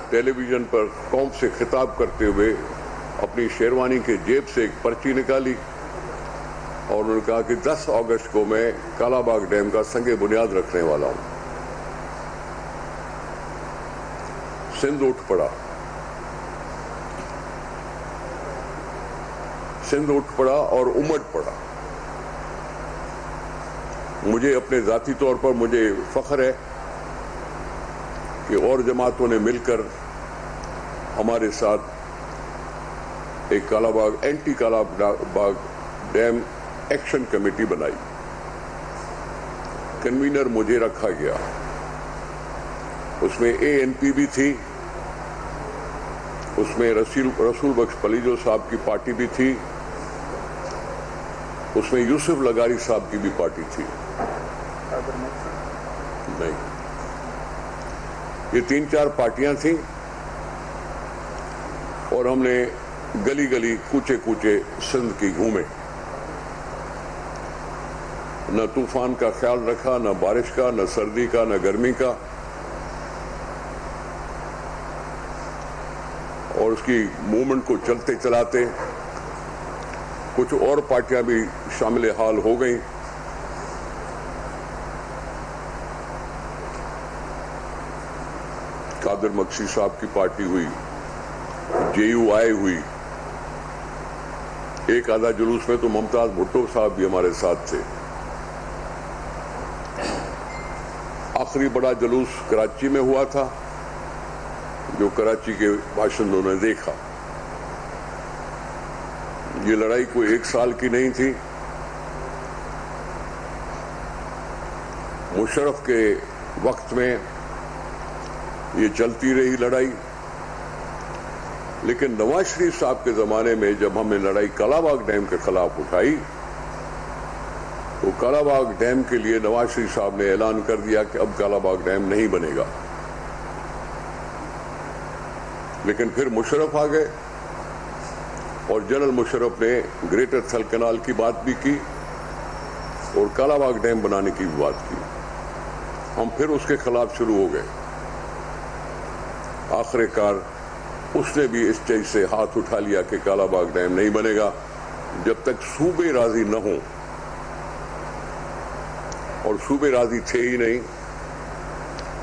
ٹیلی vision پر قوم سے خطاب کرتے ہوئے اپنی شیروانی کے جیب سے ایک پرچی نکالی اور انہوں نے کہا کہ 10 اگست کو میں کالا باغ ڈیم کا سنگ بنیاد رکھنے والا ہوں۔ سندھ اٹھ پڑا اور امٹ پڑا۔ مجھے اپنے ذاتی طور پر مجھے فخر ہے کہ اور جماعتوں نے مل کر ہمارے ساتھ ایک anti Kala Bagh dam action committee بنائی۔ کنوینر مجھے رکھا گیا، اس میں ANP بھی تھی، اس میں رسول بخش پلیجو صاحب کی پارٹی بھی تھی، اس میں یوسف لغاری صاحب کی بھی پارٹی تھی۔ نہیں، یہ 3-4 پارٹیاں تھیں اور ہم نے گلی گلی کوچے کوچے سندھ کی گھومے، نہ طوفان کا خیال رکھا، نہ بارش کا، نہ سردی کا، نہ گرمی کا، اور اس کی موومنٹ کو چلتے چلاتے کچھ اور پارٹیاں بھی شامل حال ہو گئیں۔ قادر مکسی صاحب کی پارٹی ہوئی، JUI ہوئی، ایک آدھا جلوس میں تو ممتاز بھٹو صاحب بھی ہمارے ساتھ تھے۔ آخری بڑا جلوس کراچی میں ہوا تھا، جو کراچی کے باشندوں نے دیکھا۔ یہ لڑائی کوئی 1 سال کی نہیں تھی۔ مشرف کے وقت میں یہ چلتی رہی لڑائی، لیکن نواز شریف صاحب کے زمانے میں جب ہم نے لڑائی کالا باغ ڈیم کے خلاف اٹھائی تو کالا باغ ڈیم کے لیے نواز شریف صاحب نے اعلان کر دیا کہ اب کالا باغ ڈیم نہیں بنے گا۔ لیکن پھر مشرف آ گئے اور جنرل مشرف نے گریٹر تھل کنال کی بات بھی کی اور کالا باغ ڈیم بنانے کی بھی بات کی۔ ہم پھر اس کے خلاف شروع ہو گئے۔ آخر کار اس نے بھی اس چیز سے ہاتھ اٹھا لیا کہ کالا باغ ڈیم نہیں بنے گا جب تک صوبے راضی نہ ہوں، اور صوبے راضی تھے ہی نہیں،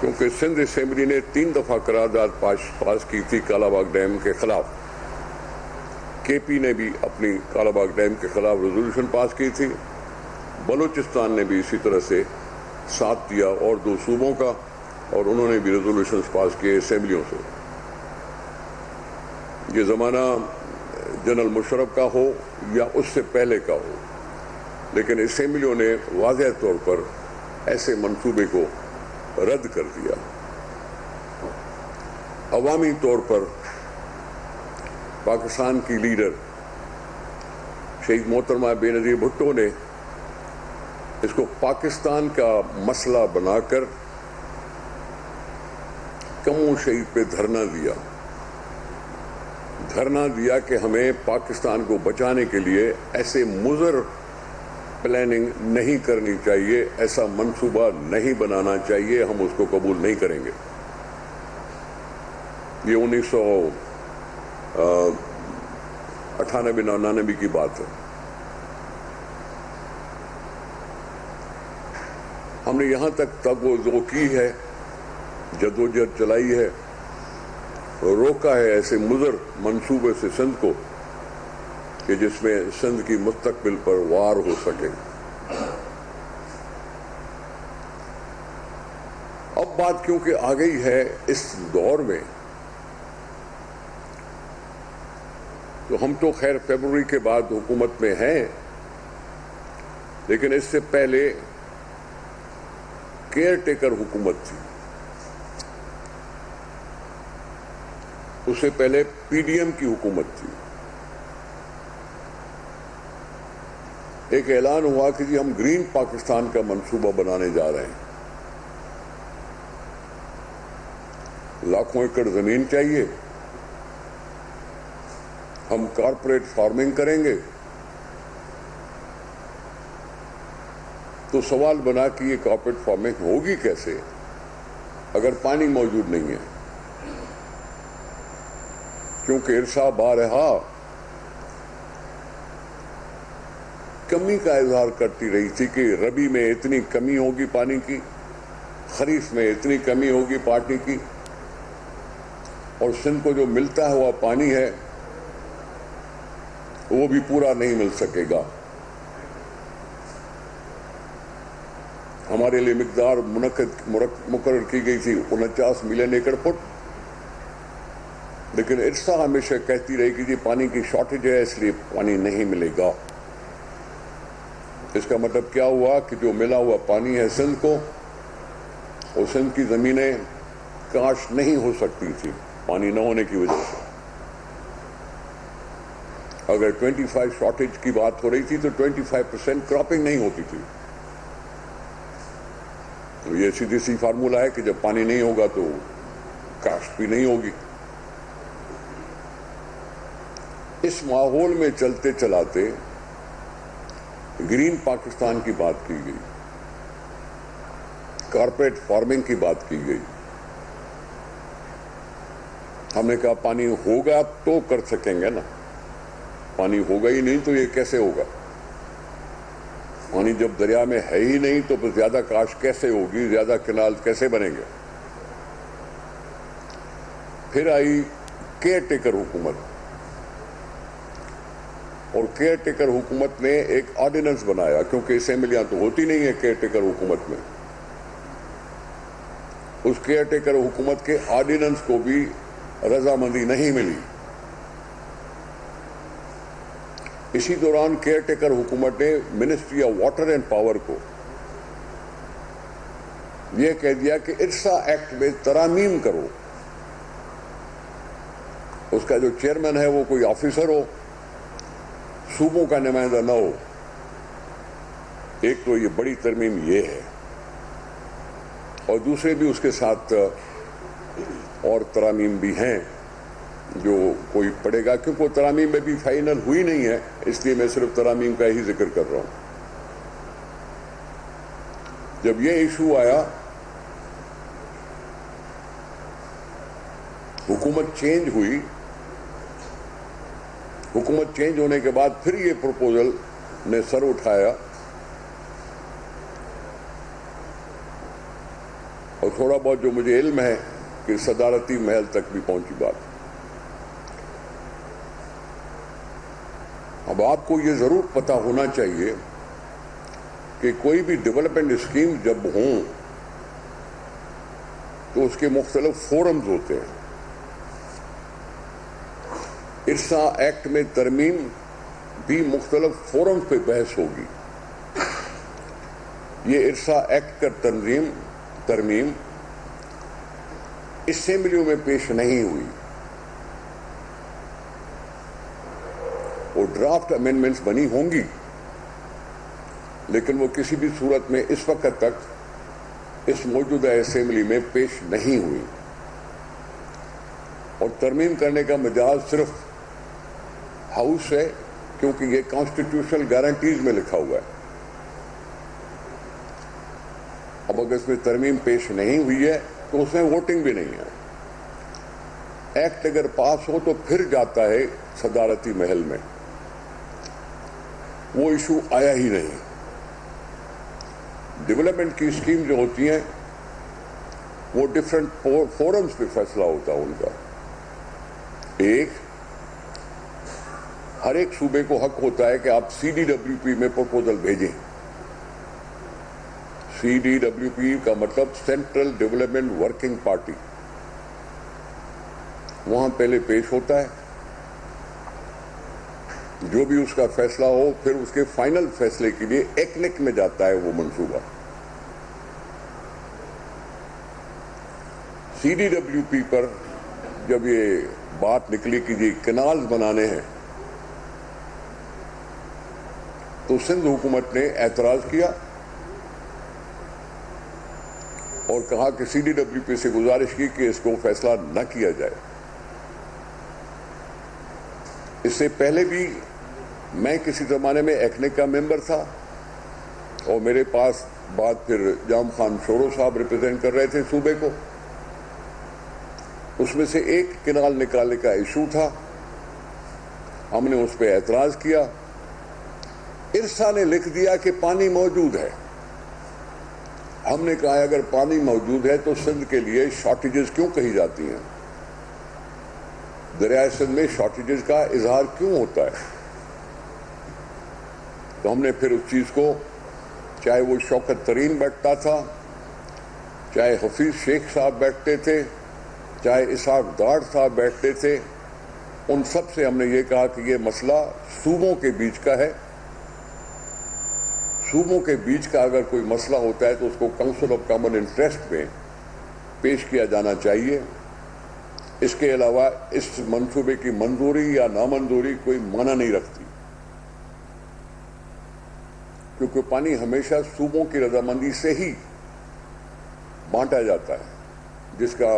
کیونکہ سندھ اسمبلی نے 3 دفعہ قرارداد پاس کی تھی کالا باغ ڈیم کے خلاف۔ KP نے بھی اپنی کالا باغ ڈیم کے خلاف ریزولوشن پاس کی تھی، بلوچستان نے بھی اسی طرح سے ساتھ دیا اور 2 صوبوں کا، اور انہوں نے بھی ریزولوشنز پاس کیے اسمبلیوں سے۔ یہ زمانہ جنرل مشرف کا ہو یا اس سے پہلے کا ہو، لیکن اسمبلیوں نے واضح طور پر ایسے منصوبے کو رد کر دیا۔ عوامی طور پر پاکستان کی لیڈر شہید محترمہ بے نظیر بھٹو نے اس کو پاکستان کا مسئلہ بنا کر کموں شہید پہ دھرنا دیا کہ ہمیں پاکستان کو بچانے کے لیے ایسے مضر پلاننگ نہیں کرنی چاہیے، ایسا منصوبہ نہیں بنانا چاہیے، ہم اس کو قبول نہیں کریں گے۔ یہ 1998-99 کی بات ہے۔ ہم نے یہاں تک توجہ کی ہے، جدوجہد چلائی ہے، روکا ہے ایسے مضر منصوبے سے سندھ کو کہ جس میں سندھ کی مستقبل پر وار ہو سکے۔ اب بات کیونکہ آ گئی ہے اس دور میں، تو ہم تو خیر فیبروری کے بعد حکومت میں ہیں، لیکن اس سے پہلے کیئر ٹیکر حکومت تھی، اس سے پہلے PDM کی حکومت تھی۔ ایک اعلان ہوا کہ جی ہم گرین پاکستان کا منصوبہ بنانے جا رہے ہیں، لاکھوں ایکڑ زمین چاہیے، ہم کارپوریٹ فارمنگ کریں گے۔ تو سوال بنا کہ یہ کارپوریٹ فارمنگ ہوگی کیسے اگر پانی موجود نہیں ہے؟ کیونکہ ارسا بارہا کمی کا اظہار کرتی رہی تھی کہ ربی میں اتنی کمی ہوگی پانی کی، خریف میں اتنی کمی ہوگی پانی کی، اور سندھ کو جو ملتا ہوا پانی ہے وہ بھی پورا نہیں مل سکے گا۔ ہمارے لیے مقدار مقرر کی گئی تھی 49 ملین ایکڑ فٹ، لیکن ارسا ہمیشہ کہتی رہی کہ جی پانی کی شارٹیج ہے اس لیے پانی نہیں ملے گا۔ اس کا مطلب کیا ہوا کہ جو ملا ہوا پانی ہے سندھ کو، اور سندھ کی زمینیں کاشت نہیں ہو سکتی تھی پانی نہ ہونے کی وجہ سے۔ اگر 25 شارٹیج کی بات ہو رہی تھی تو 25% کراپنگ نہیں ہوتی تھی۔ تو یہ سیدھی سی فارمولہ ہے کہ جب پانی نہیں ہوگا تو کاشت بھی نہیں ہوگی۔ اس ماحول میں چلتے چلاتے گرین پاکستان کی بات کی گئی، کارپوریٹ فارمنگ کی بات کی گئی۔ ہم نے کہا پانی ہوگا تو کر سکیں گے نا، پانی ہوگا ہی نہیں تو یہ کیسے ہوگا؟ پانی جب دریا میں ہے ہی نہیں تو پھر زیادہ کاشت کیسے ہوگی، زیادہ کنال کیسے بنیں گے؟ پھر آئی کیئر ٹیکر حکومت، اور کیئر ٹیکر حکومت نے ایک آرڈیننس بنایا، کیونکہ اسمبلیاں تو ہوتی نہیں ہیں کیئر ٹیکر حکومت میں۔ اس کیئر ٹیکر حکومت کے آرڈیننس کو بھی رضامندی نہیں ملی۔ اسی دوران کیئر ٹیکر حکومت نے ministry of water and power کو یہ کہہ دیا کہ ارسا ایکٹ میں ترامیم کرو۔ اس کا جو چیئرمین ہے وہ کوئی آفیسر ہو، صوبوں کا نمائندہ نہ ہو۔ ایک تو یہ بڑی ترمیم یہ ہے، اور دوسرے بھی اس کے ساتھ اور ترامیم بھی ہیں جو کوئی پڑھے گا، کیونکہ وہ ترامیم میں بھی فائنل ہوئی نہیں ہے، اس لیے میں صرف ترامیم کا ہی ذکر کر رہا ہوں۔ جب یہ ایشو آیا، حکومت چینج ہوئی، حکومت چینج ہونے کے بعد پھر یہ پروپوزل نے سر اٹھایا، اور تھوڑا بہت جو مجھے علم ہے کہ صدارتی محل تک بھی پہنچی بات۔ اب آپ کو یہ ضرور پتہ ہونا چاہیے کہ کوئی بھی ڈیولپمنٹ اسکیم جب ہوں تو اس کے مختلف فورمز ہوتے ہیں۔ ارسا ایکٹ میں ترمیم بھی مختلف فورمز پہ بحث ہوگی۔ یہ ارسا ایکٹ کا ترمیم اسمبلیوں میں پیش نہیں ہوئی، وہ ڈرافٹ امینڈمنٹس بنی ہوں گی، لیکن وہ کسی بھی صورت میں اس وقت تک اس موجودہ اسمبلی میں پیش نہیں ہوئی، اور ترمیم کرنے کا مجاز صرف ہاؤس ہے، کیونکہ یہ کانسٹیٹیوشنل گارنٹیز میں لکھا ہوا ہے۔ اب اگر اس میں ترمیم پیش نہیں ہوئی ہے تو اس میں ووٹنگ بھی نہیں ہے۔ ایکٹ اگر پاس ہو تو پھر جاتا ہے صدارتی محل میں، وہ ایشو آیا ہی نہیں۔ ڈیولپمنٹ کی اسکیم جو ہوتی ہیں وہ ڈفرینٹ فورمز پہ فیصلہ ہوتا ہے ان کا۔ ہر ایک صوبے کو حق ہوتا ہے کہ آپ CDWP میں پروپوزل بھیجیں۔ CDWP کا مطلب سینٹرل ڈیولپمنٹ ورکنگ پارٹی، وہاں پہلے پیش ہوتا ہے، جو بھی اس کا فیصلہ ہو پھر اس کے فائنل فیصلے کے لیے ایکنک میں جاتا ہے وہ منصوبہ۔ CDWP پر جب یہ بات نکلی کہ جی کنالز بنانے ہیں تو سندھ حکومت نے اعتراض کیا اور کہا کہ CDWP سے گزارش کی کہ اس کو فیصلہ نہ کیا جائے۔ اس سے پہلے بھی میں کسی زمانے میں ایکنک کا ممبر تھا، اور میرے پاس بات پھر جام خان شورو صاحب ریپرزینٹ کر رہے تھے صوبے کو، اس میں سے ایک کنال نکالنے کا ایشو تھا. ہم نے اس پہ اعتراض کیا. ارسا نے لکھ دیا کہ پانی موجود ہے. ہم نے کہا اگر پانی موجود ہے تو سندھ کے لیے شارٹیجز کیوں کہی جاتی ہیں؟ دریائے سندھ میں شارٹیجز کا اظہار کیوں ہوتا ہے؟ تو ہم نے پھر اس چیز کو، چاہے وہ شوکت ترین بیٹھتا تھا، چاہے حفیظ شیخ صاحب بیٹھتے تھے، چاہے اسحاق ڈاڑ صاحب بیٹھتے تھے، ان سب سے ہم نے یہ کہا کہ یہ مسئلہ صوبوں کے بیچ کا ہے. صوبوں کے بیچ کا اگر کوئی مسئلہ ہوتا ہے تو اس کو کونسل آف کامن انٹرسٹ میں پیش کیا جانا چاہیے. اس کے علاوہ اس منصوبے کی منظوری یا نامنظوری کوئی معنی نہیں رکھتی، کیونکہ پانی ہمیشہ صوبوں کی رضامندی سے ہی بانٹا جاتا ہے، جس کا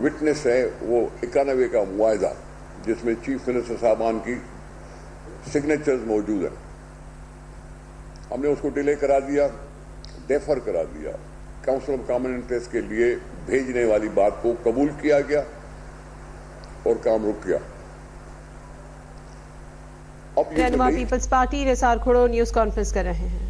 وٹنس ہے وہ 91 کا معاہدہ، جس میں چیف منسٹر صاحبان کی سگنیچرز موجود ہیں. ہم نے اس کو ڈیلے کرا دیا، ڈیفر کرا دیا. کونسل آف کامن انٹرسٹ کے لیے بھیجنے والی بات کو قبول کیا گیا اور کام رک گیا. رہنما پیپلز پارٹی رسار کھڑو نیوز کانفرنس کر رہے ہیں.